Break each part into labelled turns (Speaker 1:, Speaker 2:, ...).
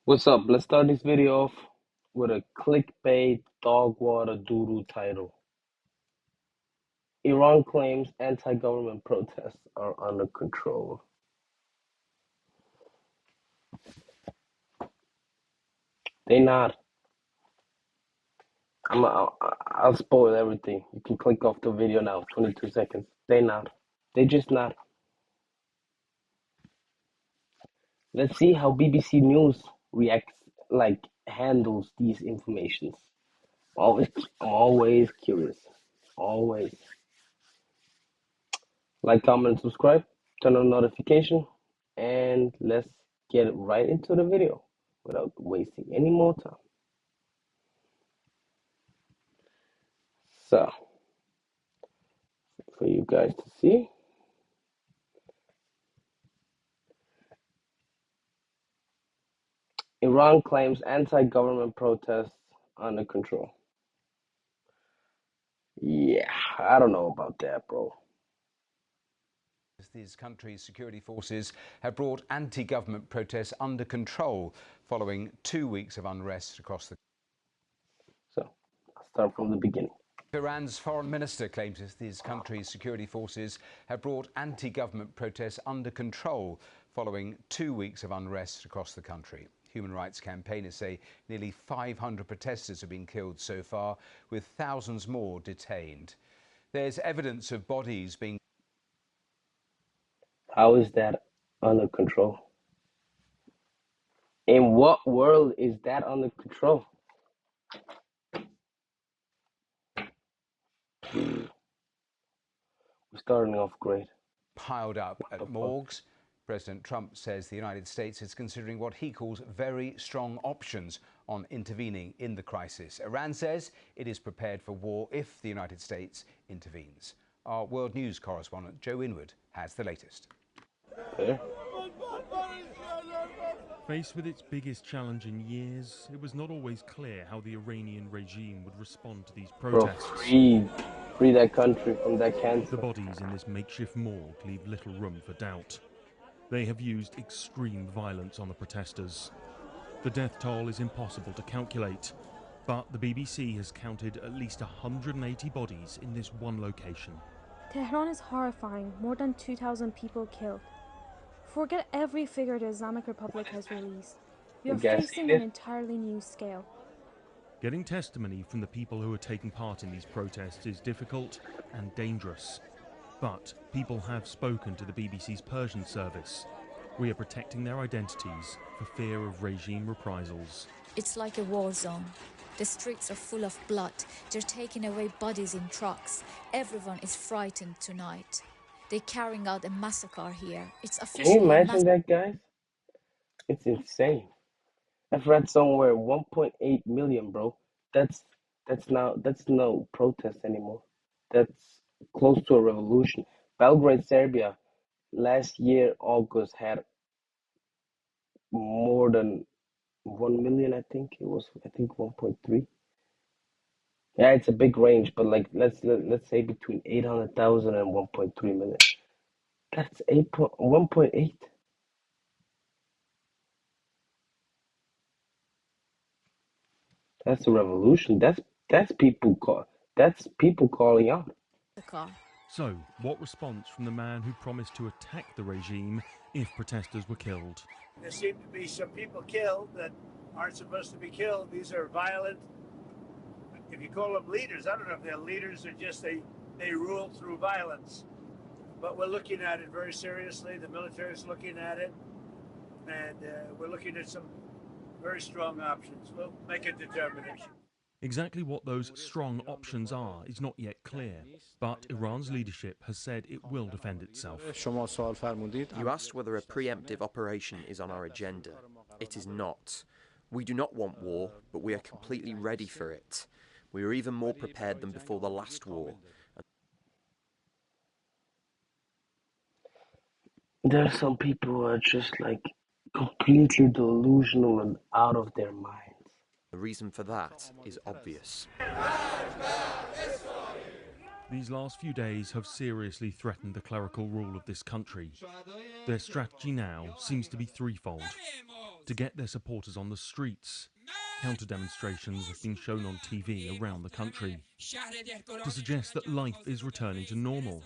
Speaker 1: What's up? Let's start this video off with a clickbait dog water doodle title. Iran claims anti-government protests are under control. They not. I'll spoil everything. You can click off the video now. 22 seconds. They not. They just not. Let's see how BBC News reacts, handles these informations. I'm always curious. Always. Like, comment, subscribe, turn on notification, and let's get right into the video without wasting any more time. So, for you guys to see, Iran claims anti-government protests under control. Yeah, I don't know about that, bro.
Speaker 2: These countries' security forces have brought anti-government protests under control following 2 weeks of unrest across the country.
Speaker 1: So, I'll start from the beginning.
Speaker 2: Iran's foreign minister claims that these countries' security forces have brought anti-government protests under control following 2 weeks of unrest across the country. Human rights campaigners say nearly 500 protesters have been killed so far, with thousands more detained. There's evidence of bodies being...
Speaker 1: How is that under control? In what world is that under control? We're starting off great.
Speaker 2: Piled up at morgues. President Trump says the United States is considering what he calls very strong options on intervening in the crisis. Iran says it is prepared for war if the United States intervenes. Our World News correspondent Joe Inwood has the latest.
Speaker 1: Okay.
Speaker 3: Faced with its biggest challenge in years, it was not always clear how the Iranian regime would respond to these protests.
Speaker 1: Bro, free that country from that cancer.
Speaker 3: The bodies in this makeshift morgue leave little room for doubt. They have used extreme violence on the protesters. The death toll is impossible to calculate, but the BBC has counted at least 180 bodies in this one location.
Speaker 4: Tehran is horrifying. More than 2,000 people killed. Forget every figure the Islamic Republic has released. We are facing an entirely new scale.
Speaker 3: Getting testimony from the people who are taking part in these protests is difficult and dangerous. But people have spoken to the BBC's Persian service. We are protecting their identities for fear of regime reprisals.
Speaker 5: It's like a war zone. The streets are full of blood. They're taking away bodies in trucks. Everyone is frightened tonight. They're carrying out a massacre here. It's officially.
Speaker 1: Can you imagine that, guys? It's insane. I've read somewhere 1.8 million, bro. That's no protest anymore. That's close to a revolution. Belgrade, Serbia, last year August had more than 1 million. I think 1.3. Yeah, it's a big range, but like let's say between 800,000 and 1.3 million. That's 1.8. That's a revolution. That's people calling out.
Speaker 3: So, what response from the man who promised to attack the regime if protesters were killed?
Speaker 6: There seem to be some people killed that aren't supposed to be killed. These are violent. If you call them leaders, I don't know if they're leaders or just they rule through violence. But we're looking at it very seriously. The military is looking at it, and we're looking at some very strong options. We'll make a determination.
Speaker 3: Exactly what those strong options are is not yet clear, but Iran's leadership has said it will defend itself.
Speaker 7: You asked whether a preemptive operation is on our agenda. It is not. We do not want war, but we are completely ready for it. We are even more prepared than before the last war.
Speaker 1: There are some people who are just like completely delusional and out of their minds.
Speaker 7: The reason for that is obvious.
Speaker 3: These last few days have seriously threatened the clerical rule of this country. Their strategy now seems to be threefold: to get their supporters on the streets. Counter demonstrations have been shown on TV around the country to suggest that life is returning to normal.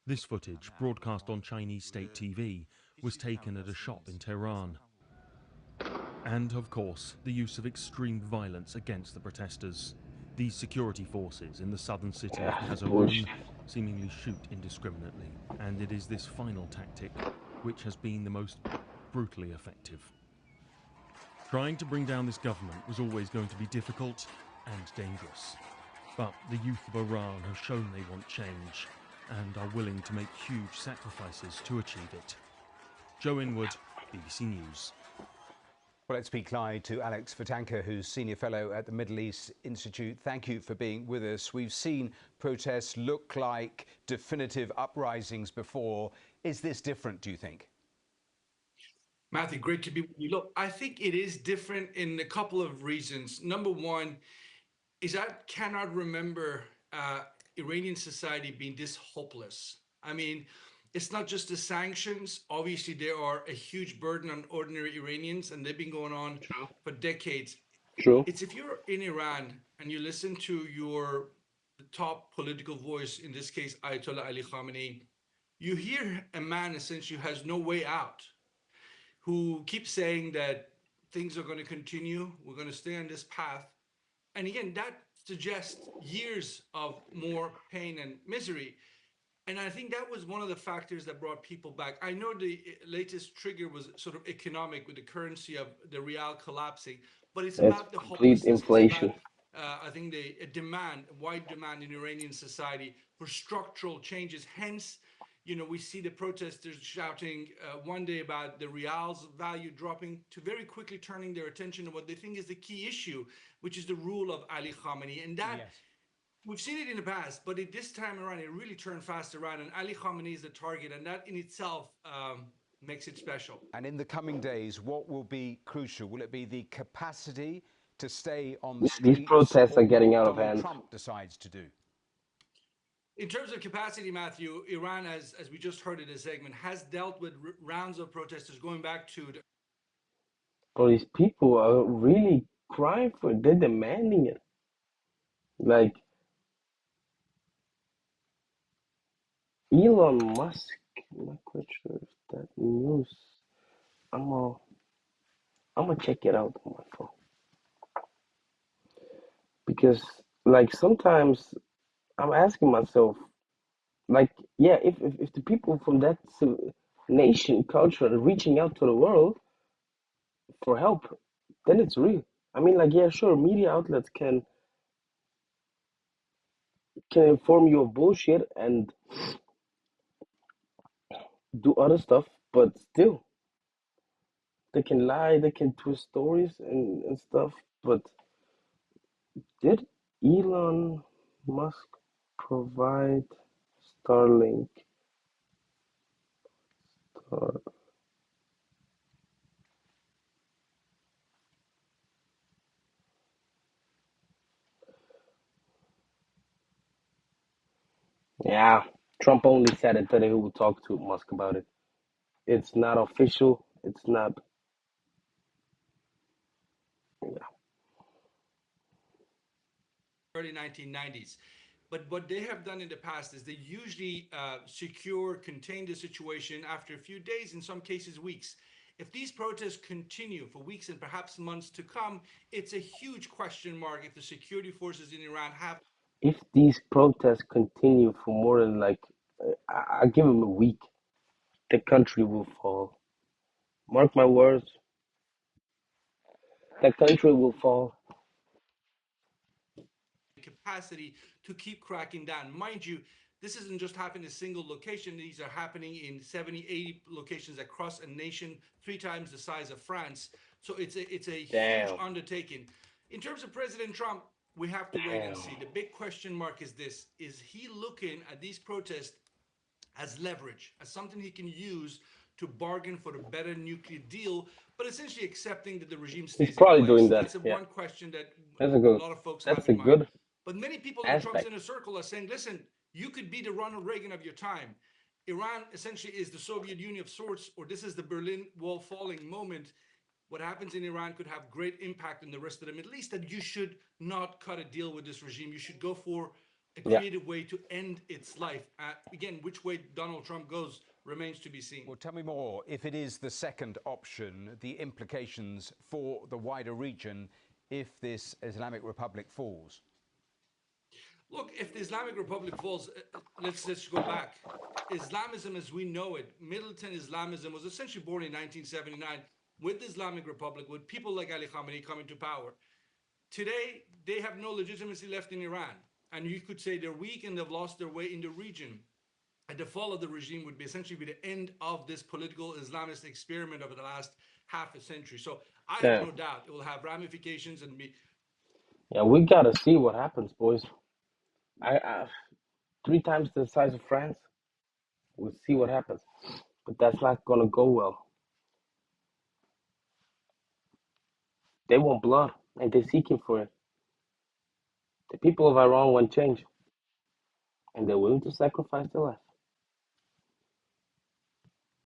Speaker 3: This footage, broadcast on Chinese state TV, was taken at a shop in Tehran. And, of course, the use of extreme violence against the protesters. These security forces in the southern city of Kazaroon seemingly shoot indiscriminately, and it is this final tactic which has been the most brutally effective. Trying to bring down this government was always going to be difficult and dangerous. But the youth of Iran have shown they want change and are willing to make huge sacrifices to achieve it. Joe Inwood, BBC News.
Speaker 2: Well, let's speak live to Alex Vatanka, who's Senior Fellow at the Middle East Institute. Thank you for being with us. We've seen protests look like definitive uprisings before. Is this different, do you think?
Speaker 8: Matthew, great to be with you. Look, I think it is different in a couple of reasons. Number one is I cannot remember Iranian society being this hopeless. I mean, it's not just the sanctions. Obviously, there are a huge burden on ordinary Iranians, and they've been going on for decades.
Speaker 1: True.
Speaker 8: It's if you're in Iran and you listen to the top political voice, in this case, Ayatollah Ali Khamenei, you hear a man essentially who has no way out, who keeps saying that things are going to continue, we're going to stay on this path. And again, that suggests years of more pain and misery. And I think that was one of the factors that brought people back. I know the latest trigger was sort of economic with the currency of the real collapsing, but it's about the
Speaker 1: complete
Speaker 8: hopelessness.
Speaker 1: inflation.
Speaker 8: It's about, I think, a demand, a wide demand in Iranian society for structural changes. Hence, you know, we see the protesters shouting one day about the real's value dropping to very quickly turning their attention to what they think is the key issue, which is the rule of Ali Khamenei. And that, we've seen it in the past, but this time around, it really turned fast around. And Ali Khamenei is the target, and that in itself makes it special.
Speaker 2: And in the coming days, what will be crucial? Will it be the capacity to stay on the streets?
Speaker 1: These protests are getting out of
Speaker 2: Donald
Speaker 1: hand.
Speaker 2: Trump decides to do?
Speaker 8: In terms of capacity, Matthew, Iran, as we just heard in this segment, has dealt with rounds of protesters going back to the...
Speaker 1: But these people are really crying for it. They're demanding it. Like Elon Musk, I'm not quite sure if that news. I'm gonna check it out on my phone. Because like sometimes I'm asking myself, like, yeah, if the people from that nation culture are reaching out to the world for help, then it's real. I mean, like, yeah, sure, media outlets can inform you of bullshit and do other stuff, but still, they can lie, they can twist stories and stuff. But did Elon Musk provide Starlink? Star Yeah, Trump only said it that he will talk to Musk about it. It's not official. It's not. Yeah.
Speaker 8: early 1990s. But what they have done in the past is they usually contain the situation after a few days, in some cases weeks. If these protests continue for weeks and perhaps months to come, it's a huge question mark if the security forces in Iran have...
Speaker 1: If these protests continue for more than like, I give them a week, the country will fall. Mark my words. The country will fall.
Speaker 8: capacity to keep cracking down. Mind you, this isn't just happening in a single location. These are happening in 70, 80 locations across a nation, 3 times the size of France. So it's a huge undertaking. In terms of President Trump, we have to wait and see. The big question mark is this: is he looking at these protests as leverage, as something he can use to bargain for a better nuclear deal, but essentially accepting that the regime stays
Speaker 1: He's probably
Speaker 8: in place?
Speaker 1: doing that.
Speaker 8: That's one question that
Speaker 1: a
Speaker 8: lot of folks have in mind.
Speaker 1: Good
Speaker 8: but many people in Trump's inner circle are saying, listen, you could be the Ronald Reagan of your time. Iran essentially is the Soviet Union of sorts, or this is the Berlin Wall falling moment. what happens in Iran could have great impact in the rest of the Middle East, that you should not cut a deal with this regime. You should go for a creative way to end its life. Again, which way Donald Trump goes remains to be seen.
Speaker 2: Well, tell me more. If it is the second option, the implications for the wider region if this Islamic Republic falls.
Speaker 8: Look, if the Islamic Republic falls, let's go back. Islamism as we know it, militant Islamism, was essentially born in 1979 with the Islamic Republic, with people like Ali Khamenei coming to power. Today, they have no legitimacy left in Iran. And you could say they're weak and they've lost their way in the region. And the fall of the regime would essentially be the end of this political Islamist experiment over the last half a century. So I have no doubt it will have ramifications and be.
Speaker 1: Yeah, we gotta see what happens, boys. I 3 times the size of France. We'll see what happens, but that's not gonna go well. They want blood, and they're seeking for it. The people of Iran want change, and they're willing to sacrifice their life.